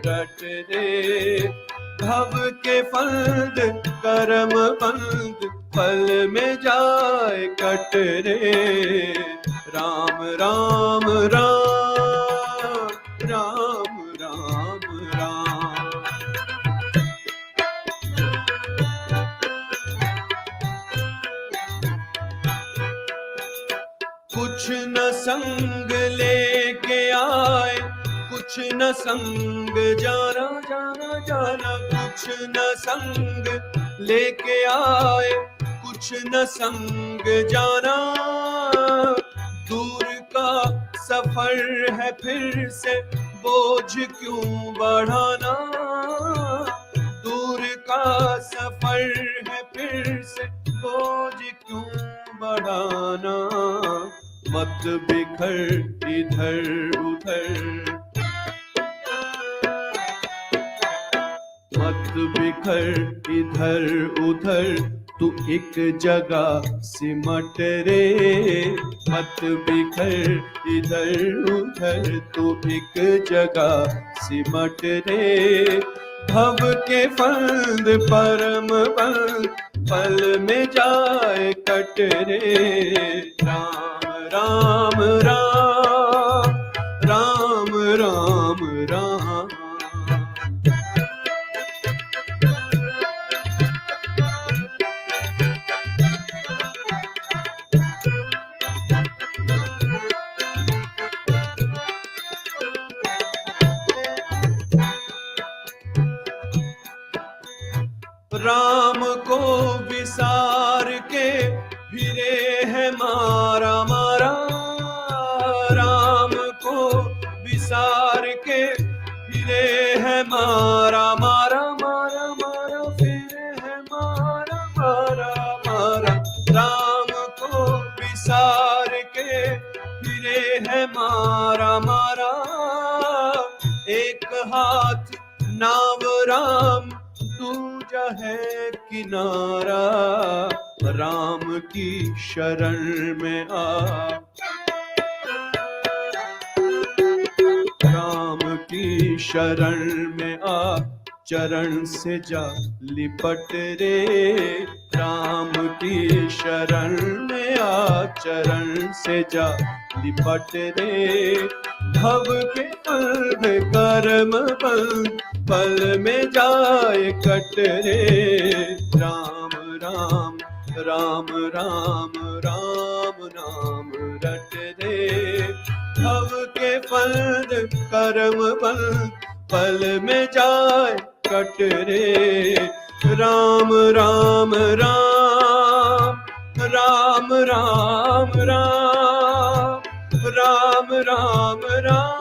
रट रे। भव के फंद कर्म बंद पल में जाए कट रे। राम राम राम राम राम राम। कुछ न संग लेके आए, कुछ न संग जाना जाना जाना। कुछ न संग लेके आए, कुछ न संग जाना। दूर का सफर है फिर से बोझ क्यों बढ़ाना। दूर का सफर है फिर से बोझ क्यों बढ़ाना। मत बिखर इधर उधर, मत बिखर इधर उधर, तू एक जगह सिमट रे। मत बिखर इधर उधर, तू एक जगह सिमट रे। भव के फंद परम बंद पल में जाए कट रे। राम राम राम राम राम राम। राम को विसार के फिरे है मारा मारा। राम को विसार के फिरे है मारा मारा मारा मारा। फिरे है मारा मारा मारा। राम को विसार के फिरे है मारा मारा। एक हाथ नाव राम दूजा है किनारा। राम की शरण में आ, राम की शरण में आ। चरण से जा लिपट रे। राम की शरण में आ, चरण से जा लिपट रे। भव के फंद कर्म बंद पल में जाए कट रे। राम राम राम राम राम नाम रट रे। भव के फंद कर्म बंद पल में जाए कट रे। Ram Ram Ram Ram Ram Ram Ram Ram Ram.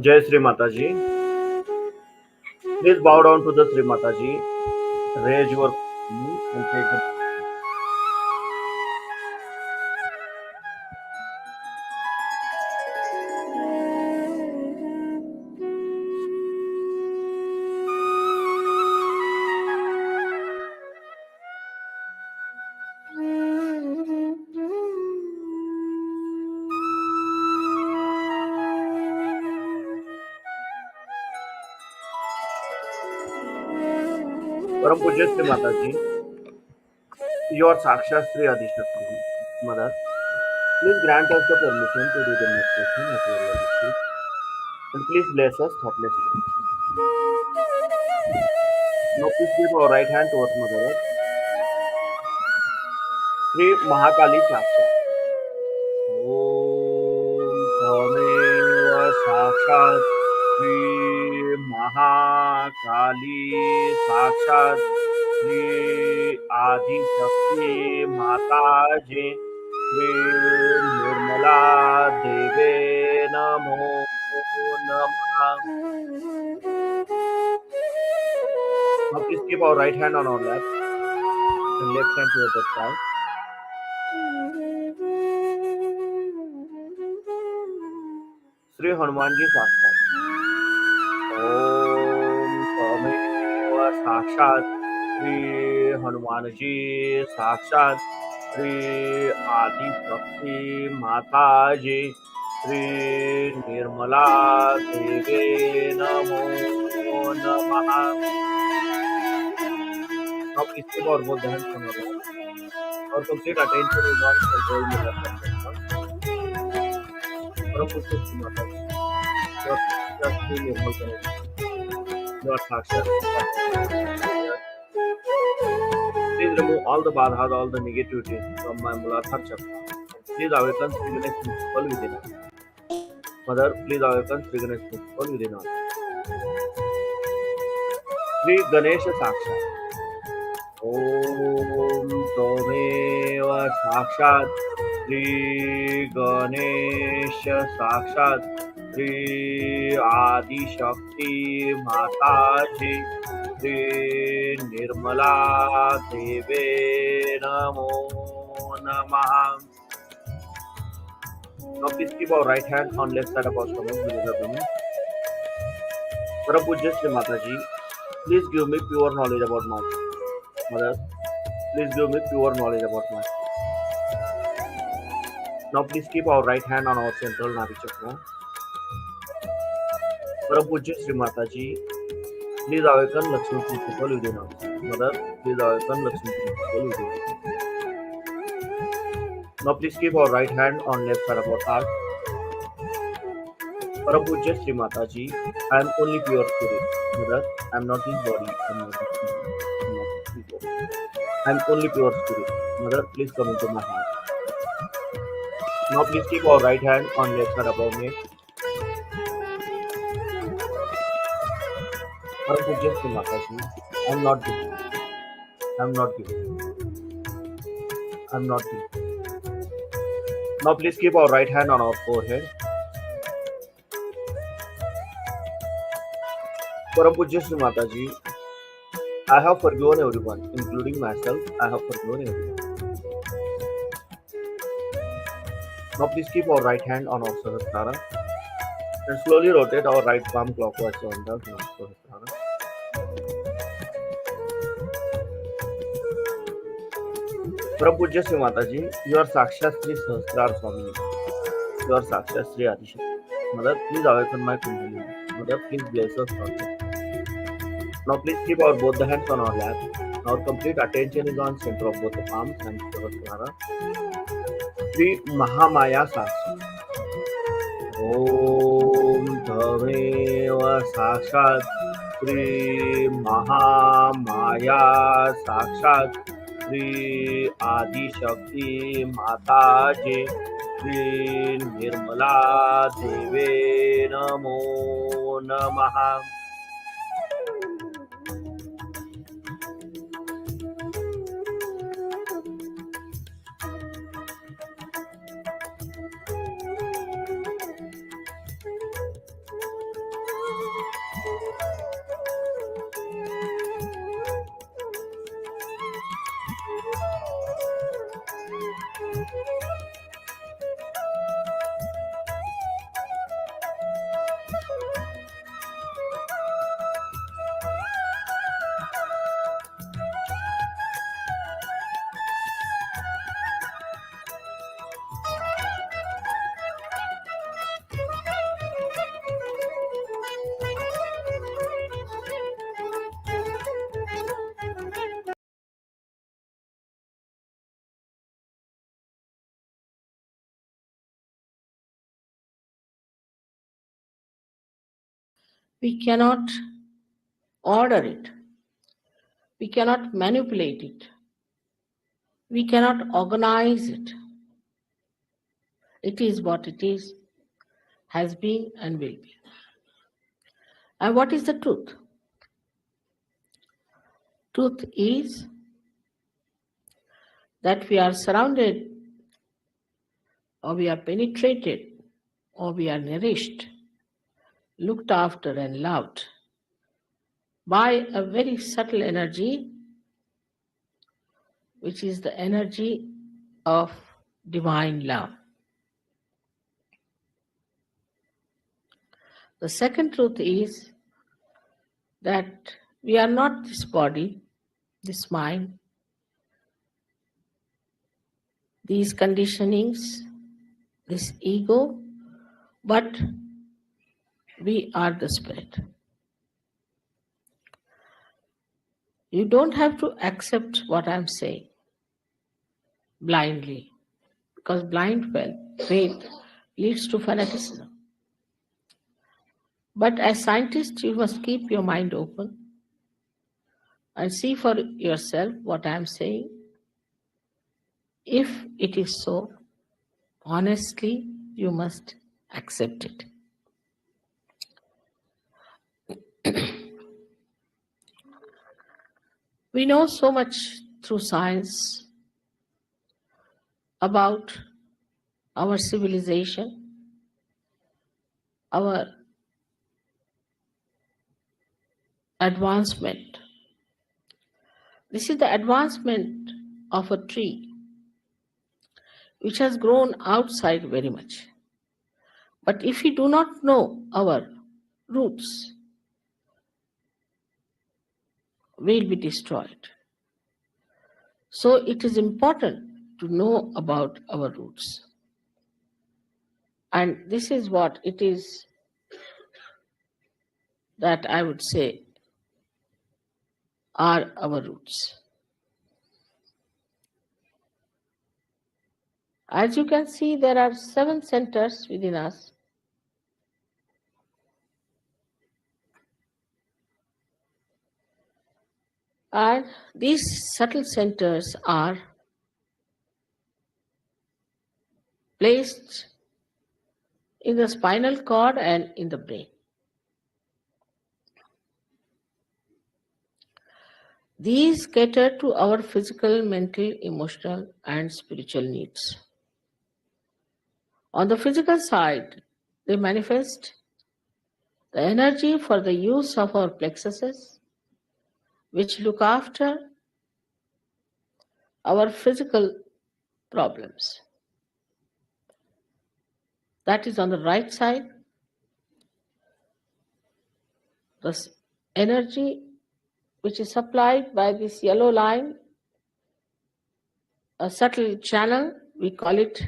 Jai Shri Mataji. Please bow down to the Shri Mataji. Raise your knee and take the. Param Pujya Shri Mataji, your Sakshat Shri Adishakti Mother, please grant us the permission to do the meditation at your level, and please bless us thoughtlessly. Now please give our right hand towards Mother Earth. Shri Mahakali Sakshat. Om Tameva Sakshat Shri Mahakali Sakshat Shri आदि शक्ति माताजी श्री निर्मला देवे नमो नमः. Now please keep our right hand on our lap and left hand towards the sky. Shri Hanuman ji साक्षात. ओम तमेव साक्षात श्री हनुमान जी साक्षात श्री आदि शक्ति माता जी श्री निर्मला देवे नमो नमः. Now please keep our both hands on our lap. Our complete attention is on control mirror परम पूज्य श्री माता जी, your साक्षात श्री निर्मल करें, your साक्षात. Please remove all the badhas, all the negativities from my Muladhara chakra. Please awaken Sri Ganesh principle within us. Mother, please awaken Sri Ganesh principle within us. Sri Ganesh Sakshat. Om Tameva Sakshat Sri Ganesh Sakshat Sri Adi Shakti Mataji Sri Nirmala Deve Namo Namaha. Now please keep our right hand on left side of our stomach below the abdomen. Param Pujya Shri Mataji, please give me pure knowledge about myself. Mother, please give me pure knowledge about myself. Now please keep our right hand on our central Nadi Chakra. Param Pujya Shri Mataji, please awaken Lakshmi principle within us. Mother, please awaken Lakshmi principle within us. Now please keep our right hand on left side of our heart. Param Pujya Shri Mataji, I am only pure spirit. Mother, I am not this body. I am not this spirit. I am not this ego. I am only pure spirit. Mother, please come into my heart. Now please keep our right hand on left side of our neck. Param Pujya Shri Mataji, I am not this. I am not this. I am not this. Now please keep our right hand on our forehead. Param Pujya Shri Mataji, I have forgiven everyone, including myself. I have forgiven everyone. Now please keep our right hand on our Sahasrara and slowly rotate our right palm clockwise on the Sahasrara. Param Pujya Shri Mataji, you are Sakshat Sri Sahasrara Swamini. You are Sakshat Sri Adi Shakti. Mother, please awaken my Kundalini. Mother, please bless us also. Now please keep our both the hands on our lap. Our complete attention is on center of both the palms and Sahasrara. Sri Mahamaya Sakshi. Om Tameva Sakshat Sri Mahamaya Sakshat Sri Adi Shakti Mataji Sri Nirmala Deve Namo Namaha. We cannot order it. We cannot manipulate it. We cannot organize it. It is what it is, has been and will be. And what is the truth? Truth is that we are surrounded, or we are penetrated, or we are nourished, looked after, and loved by a very subtle energy, which is the energy of divine love. The second truth is that we are not this body, this mind, these conditionings, this ego, but we are the spirit. You don't have to accept what I'm saying blindly, because blind faith leads to fanaticism. But as scientists, you must keep your mind open and see for yourself what I am saying. If it is so, honestly, you must accept it. We know so much through science about our civilization, our advancement. This is the advancement of a tree which has grown outside very much. But if we do not know our roots, we will be destroyed. So it is important to know about our roots. And this is what it is that I would say are our roots. As you can see, there are 7 centers within us. And these subtle centers are placed in the spinal cord and in the brain. These cater to our physical, mental, emotional, and spiritual needs. On the physical side, they manifest the energy for the use of our plexuses, which look after our physical problems. That is on the right side. The energy which is supplied by this yellow line, a subtle channel, we call it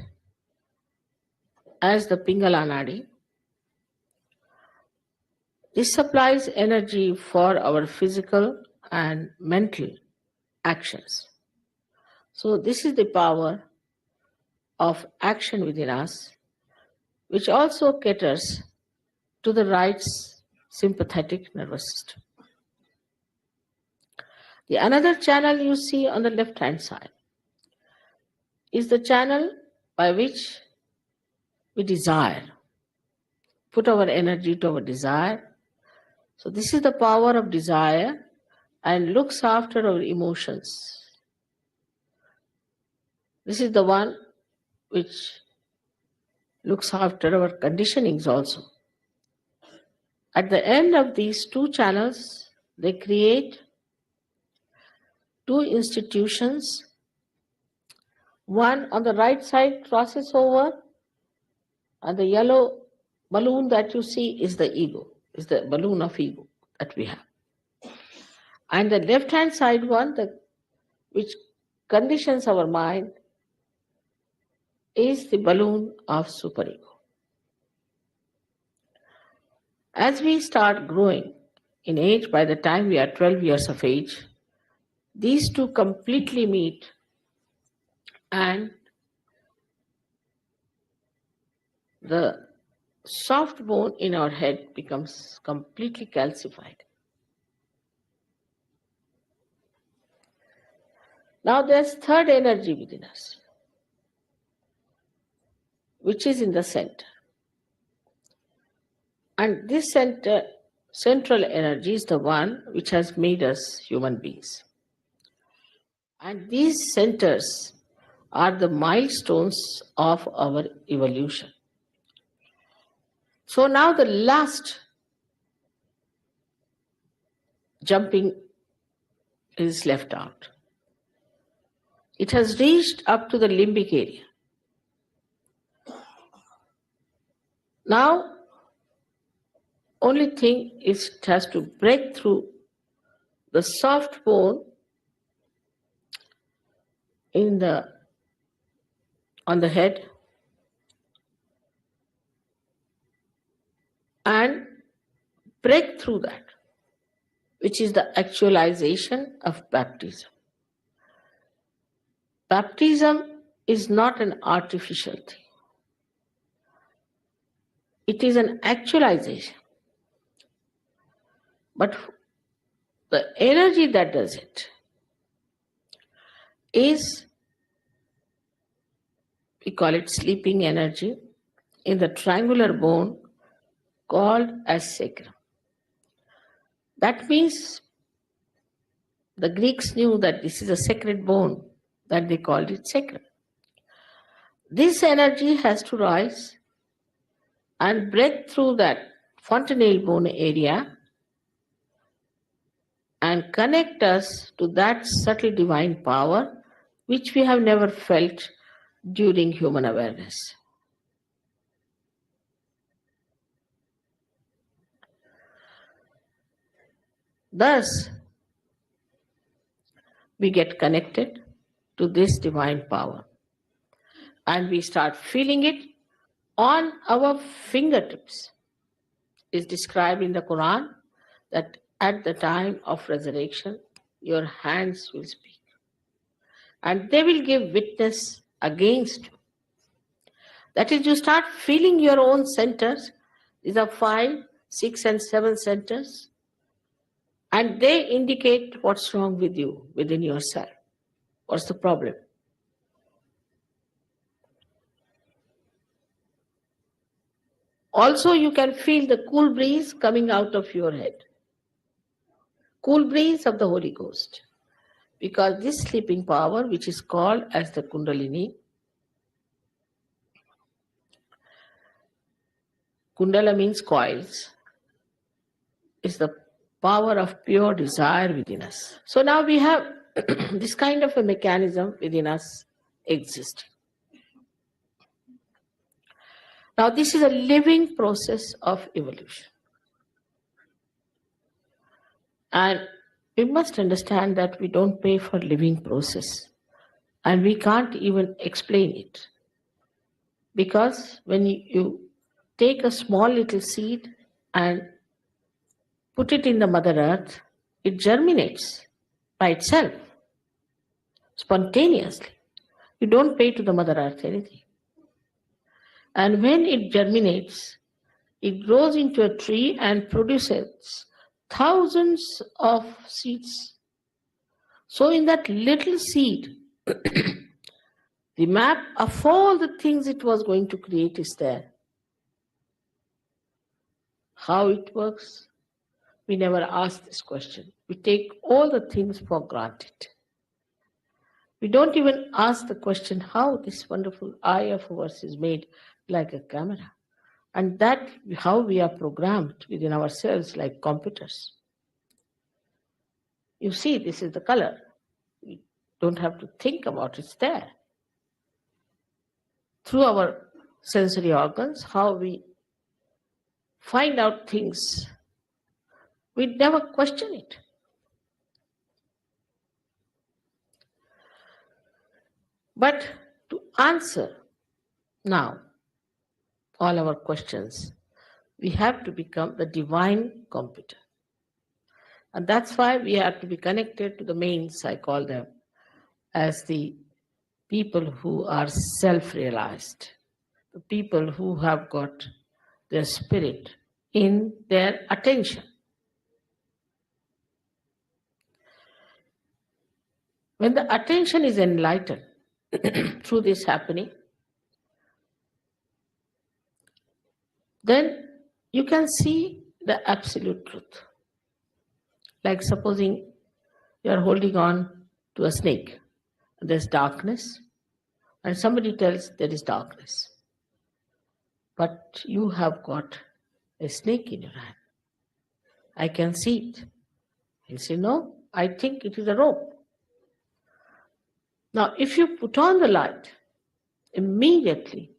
as the Pingala Nadi. This supplies energy for our physical and mental actions. So this is the power of action within us, which also caters to the right sympathetic nervous system. The another channel you see on the left-hand side is the channel by which we desire, put our energy to our desire. So this is the power of desire and looks after our emotions. This is the one which looks after our conditionings also. At the end of these 2 channels, they create 2 institutions. One on the right side crosses over, and the yellow balloon that you see is the ego, is the balloon of ego that we have. And the left-hand side one, which conditions our mind, is the balloon of superego. As we start growing in age, by the time we are 12 years of age, these 2 completely meet, and the soft bone in our head becomes completely calcified. Now there's third energy within us, which is in the center. And this central energy is the one which has made us human beings. And these centers are the milestones of our evolution. So now the last jumping is left out. It has reached up to the limbic area. Now, only thing is it has to break through the soft bone on the head and break through that, which is the actualization of baptism. Baptism is not an artificial thing. It is an actualization. But the energy that does it is, we call it sleeping energy, in the triangular bone called as sacrum. That means the Greeks knew that this is a sacred bone, that they called it sacrum. This energy has to rise and break through that fontanelle bone area and connect us to that subtle divine power which we have never felt during human awareness. Thus, we get connected to this divine power and we start feeling it on our fingertips. It's described in the Quran that at the time of resurrection, your hands will speak and they will give witness against you. That is, you start feeling your own centers. These are 5, 6, and 7 centers. And they indicate what's wrong with you, within yourself. What's the problem? Also, you can feel the cool breeze coming out of your head. Cool breeze of the Holy Ghost. Because this sleeping power, which is called as the Kundalini, Kundala means coils, is the power of pure desire within us. So now we have this kind of a mechanism within us existing. Now this is a living process of evolution. And we must understand that we don't pay for living process. And we can't even explain it. Because when you take a small little seed and put it in the Mother Earth, it germinates by itself, spontaneously. You don't pay to the Mother Earth anything. And when it germinates, it grows into a tree and produces thousands of seeds. So in that little seed, the map of all the things it was going to create is there. How it works, we never ask this question. We take all the things for granted. We don't even ask the question how this wonderful eye of ours is made like a camera. And that how we are programmed within ourselves like computers. You see, this is the color. We don't have to think about it, it's there. Through our sensory organs, how we find out things, we never question it. But to answer now all our questions, we have to become the divine computer. And that's why we have to be connected to the mains, I call them, as the people who are self-realized, the people who have got their spirit in their attention. When the attention is enlightened through this happening, then you can see the absolute truth. Like supposing you are holding on to a snake. there's darkness, and somebody tells there is darkness, but you have got a snake in your hand. I can see it. He'll say, no, I think it is a rope. Now, if you put on the light, immediately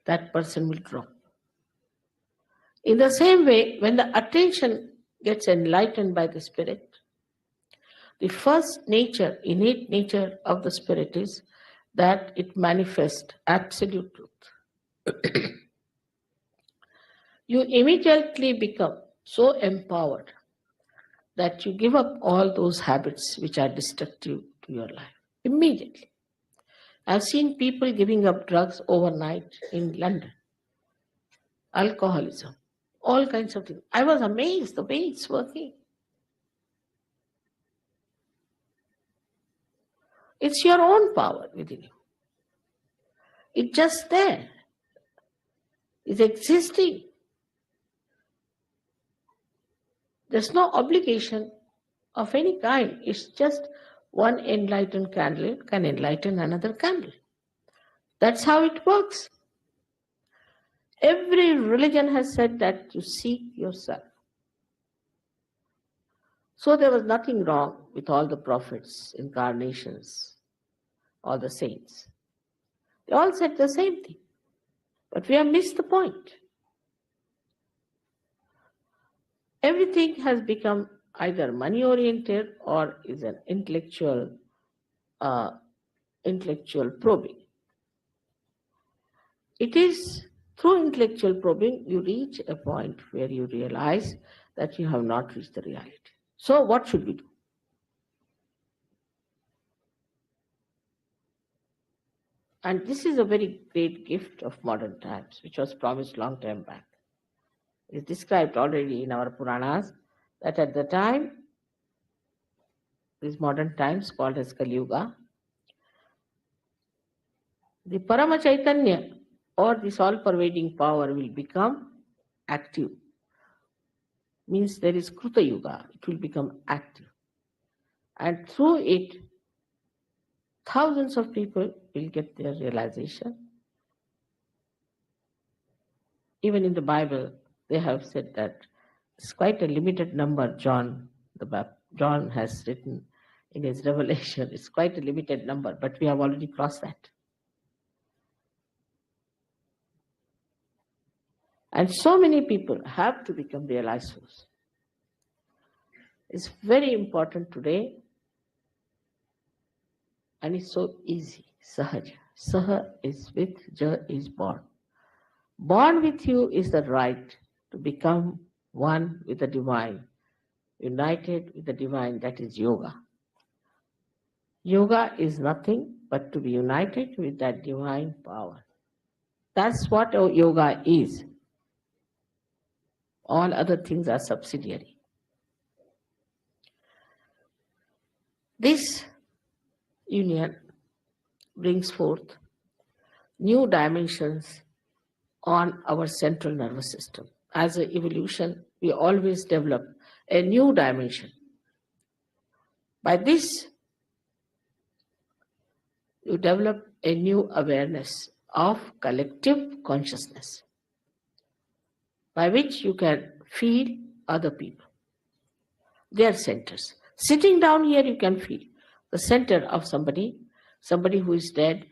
that person will drop. In the same way, when the attention gets enlightened by the Spirit, the first nature, innate nature of the Spirit is that it manifests absolute truth. You immediately become so empowered that you give up all those habits which are destructive to your life. Immediately. I've seen people giving up drugs overnight in London, alcoholism, all kinds of things. I was amazed the way it's working. It's your own power within you. It's just there. It's existing. There's no obligation of any kind. It's just one enlightened candle can enlighten another candle. That's how it works. Every religion has said that you seek yourself. So there was nothing wrong with all the prophets, incarnations, all the saints. They all said the same thing. But we have missed the point. Everything has become either money-oriented or is an intellectual probing. It is through intellectual probing you reach a point where you realize that you have not reached the reality. So what should we do? And this is a very great gift of modern times, which was promised long time back. It's described already in our Puranas that at the time, these modern times called as Kali Yuga, the Parama Chaitanya or this all-pervading power will become active. Means there is Kruta Yuga, it will become active. And through it, thousands of people will get their realization. Even in the Bible, they have said that it's quite a limited number. John has written in his revelation, it's quite a limited number, but we have already crossed that. And so many people have to become realized souls. It's very important today, and it's so easy. Sahaja. Saha is with, Ja is born. Born with you is the right to become one with the divine, united with the divine, that is yoga. Yoga is nothing but to be united with that divine power. That's what yoga is. All other things are subsidiary. This union brings forth new dimensions on our central nervous system. As an evolution, we always develop a new dimension. By this, you develop a new awareness of collective consciousness, by which you can feel other people, their centers. Sitting down here, you can feel the center of somebody who is dead.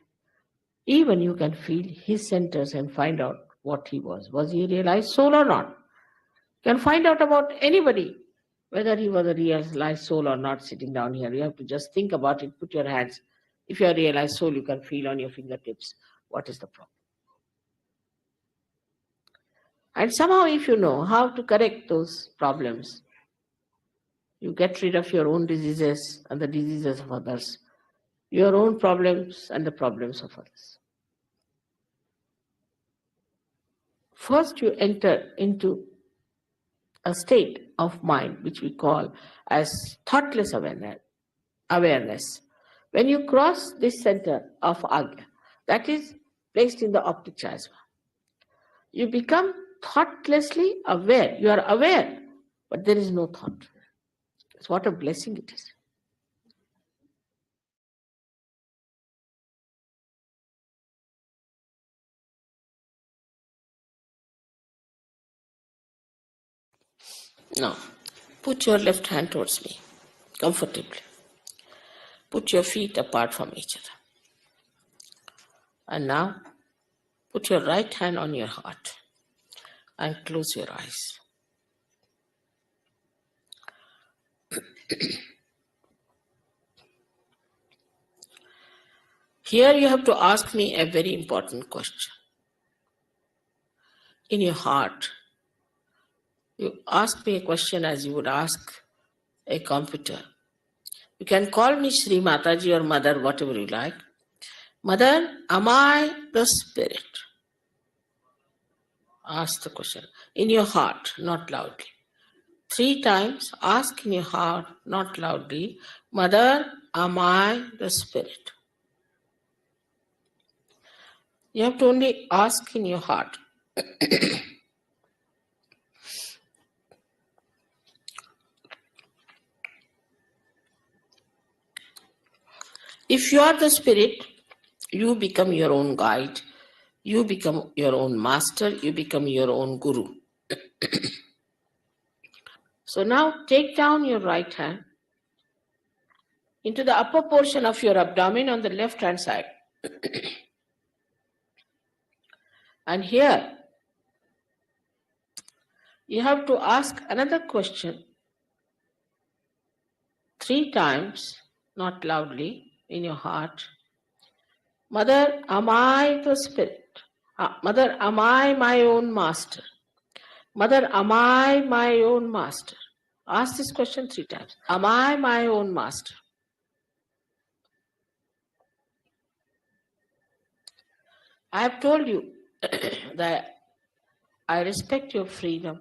Even you can feel his centers and find out what he was. Was he a realized soul or not? You can find out about anybody, whether he was a realized soul or not, sitting down here. You have to just think about it, put your hands. If you are a realized soul, you can feel on your fingertips what is the problem. And somehow, if you know how to correct those problems, you get rid of your own diseases and the diseases of others, your own problems and the problems of others. First, you enter into a state of mind which we call as thoughtless awareness. When you cross this center of Agya, that is placed in the optic chiasma, you become thoughtlessly aware. You are aware, but there is no thought. What a blessing it is. Now, put your left hand towards me, comfortably. Put your feet apart from each other. And now, put your right hand on your heart and close your eyes. Here you have to ask me a very important question. In your heart, you ask me a question as you would ask a computer. You can call me Shri Mataji or Mother, whatever you like. Mother, am I the spirit? Ask the question. In your heart, not loudly. 3 times, ask in your heart, not loudly. Mother, am I the spirit? You have to only ask in your heart. If you are the spirit, you become your own guide, you become your own master, you become your own guru. So now take down your right hand into the upper portion of your abdomen on the left hand side. And here you have to ask another question 3 times, not loudly, in your heart. Mother, am I the spirit? Mother, am I my own master? Mother, am I my own master? Ask this question 3 times. Am I my own master? I have told you that I respect your freedom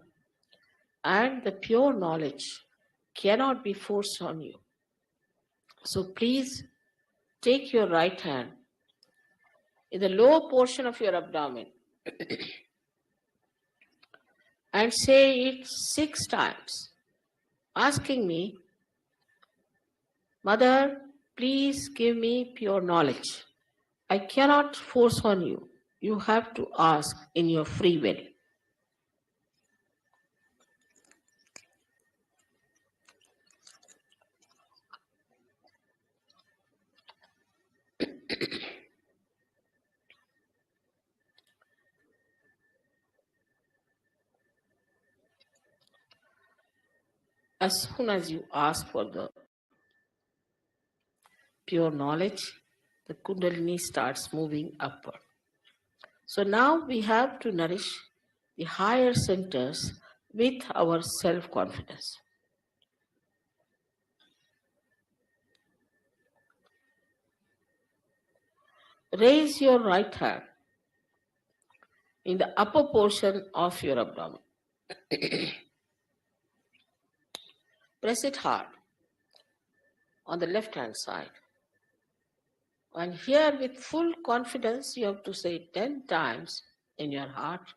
and the pure knowledge cannot be forced on you. So please take your right hand in the lower portion of your abdomen and say it 6 times, asking me, Mother, please give me pure knowledge. I cannot force on you. You have to ask in your free will. As soon as you ask for the pure knowledge, the Kundalini starts moving upward. So now we have to nourish the higher centers with our self-confidence. Raise your right hand in the upper portion of your abdomen. Press it hard on the left hand side. And here with full confidence you have to say it 10 times in your heart,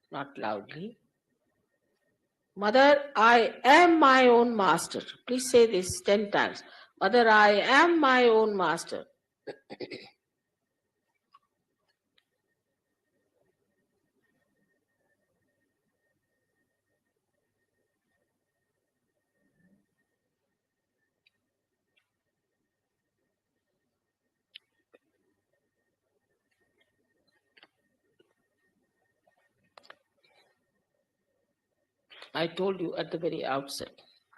not loudly. Mother, I am my own master. Please say this 10 times. Mother, I am my own master. I told you at the very outset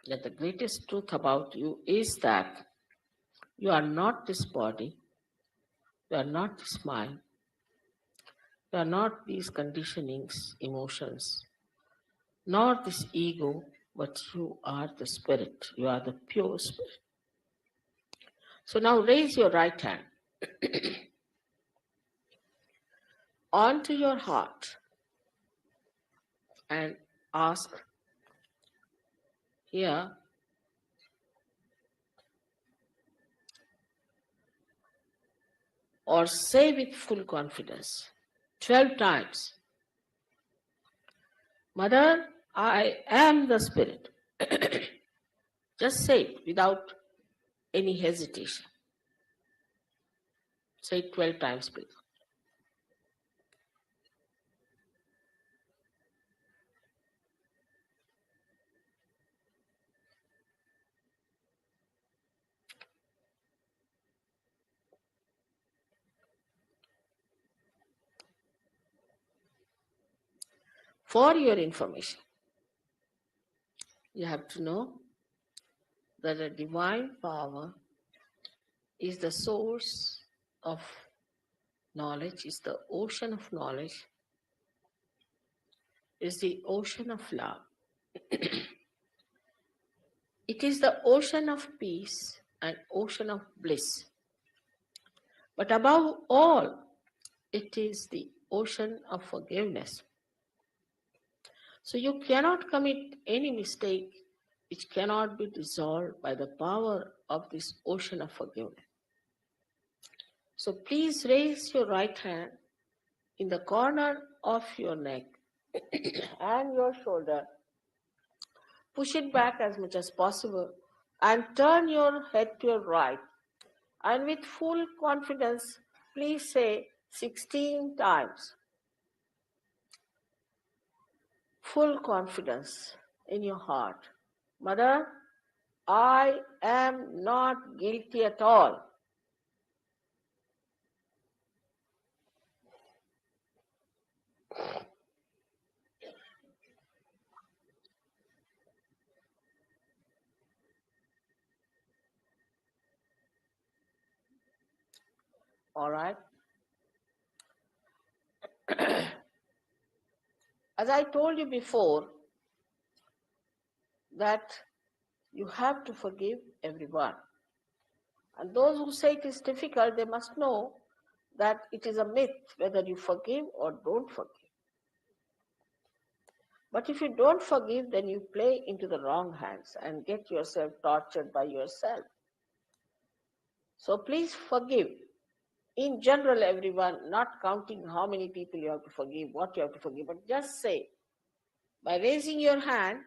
that the greatest truth about you is that you are not this body, you are not this mind, you are not these conditionings, emotions, nor this ego, but you are the spirit. You are the pure spirit. So now raise your right hand onto your heart and ask here, or say with full confidence 12 times, Mother, I am the spirit. Just say it without any hesitation. Say it 12 times, please. For your information, you have to know that the divine power is the source of knowledge, is the ocean of knowledge, is the ocean of love. It is the ocean of peace and ocean of bliss. But above all, it is the ocean of forgiveness. So you cannot commit any mistake which cannot be dissolved by the power of this ocean of forgiveness. So please raise your right hand in the corner of your neck and your shoulder. Push it back as much as possible and turn your head to your right. And with full confidence, please say 16 times. Full confidence in your heart. Mother, I am not guilty at all. All right. As I told you before, that you have to forgive everyone. And those who say it is difficult, they must know that it is a myth whether you forgive or don't forgive. But if you don't forgive, then you play into the wrong hands and get yourself tortured by yourself. So please forgive. In general, everyone, not counting how many people you have to forgive, what you have to forgive, but just say, by raising your hand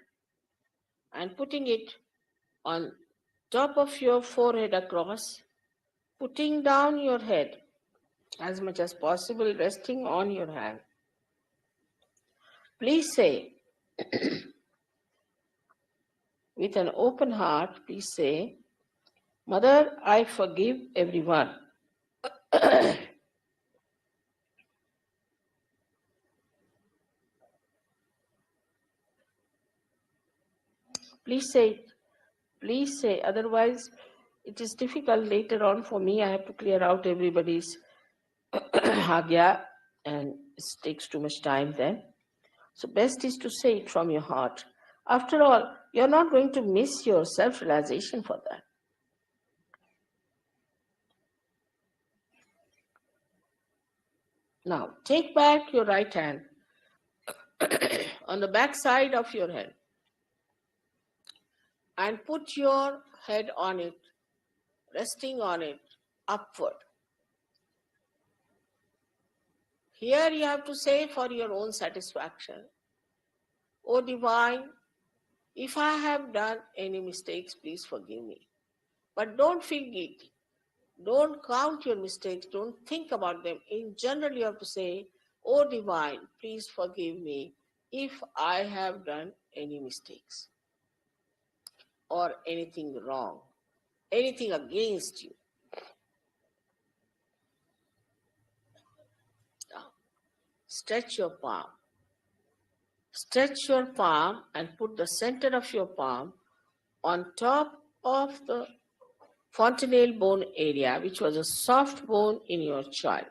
and putting it on top of your forehead across, putting down your head as much as possible, resting on your hand. Please say, with an open heart, please say, Mother, I forgive everyone. Please say it. Please say, otherwise it is difficult later on for me. I have to clear out everybody's hagya and it takes too much time then. So best is to say it from your heart. After all, you're not going to miss your self-realization for that. Now, take back your right hand on the back side of your head and put your head on it, resting on it, upward. Here you have to say for your own satisfaction, O Divine, if I have done any mistakes, please forgive me. But don't feel guilty. Don't count your mistakes. Don't think about them. In general, you have to say, O Divine, please forgive me if I have done any mistakes or anything wrong, anything against you. Now, stretch your palm. Stretch your palm and put the center of your palm on top of the fontanelle bone area, which was a soft bone in your child.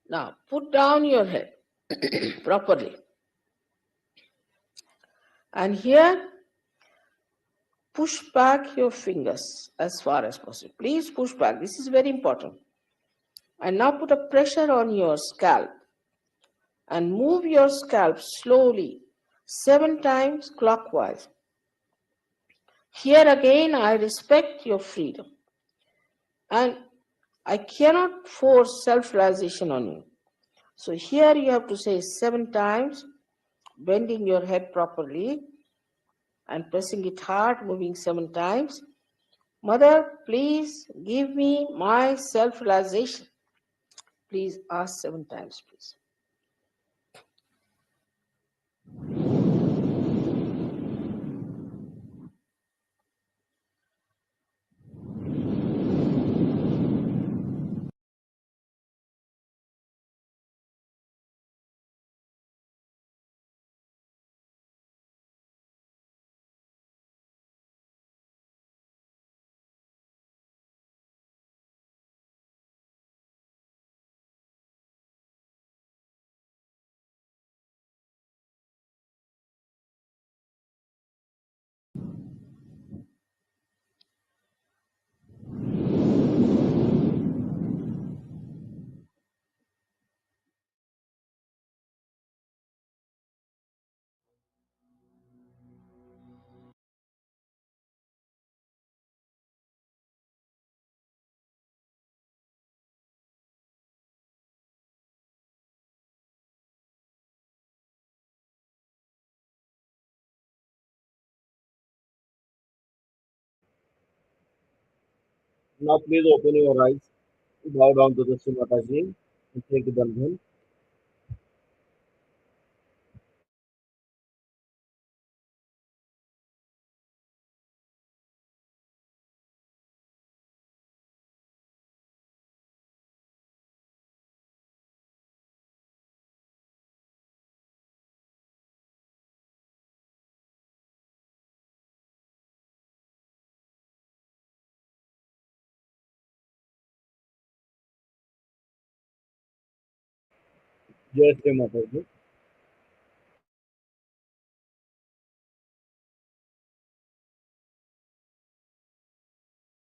Now, put down your head properly. And here, push back your fingers as far as possible. Please push back. This is very important. And now put a pressure on your scalp and move your scalp slowly 7 times clockwise. Here again, I respect your freedom. And I cannot force self-realization on you. So here you have to say 7 times, bending your head properly and pressing it hard, moving 7 times. Mother, please give me my self-realization. Please ask 7 times, please. Now please open your eyes, bow down to the Shri Mataji, and take the bandhan. Jai Shri Mataji.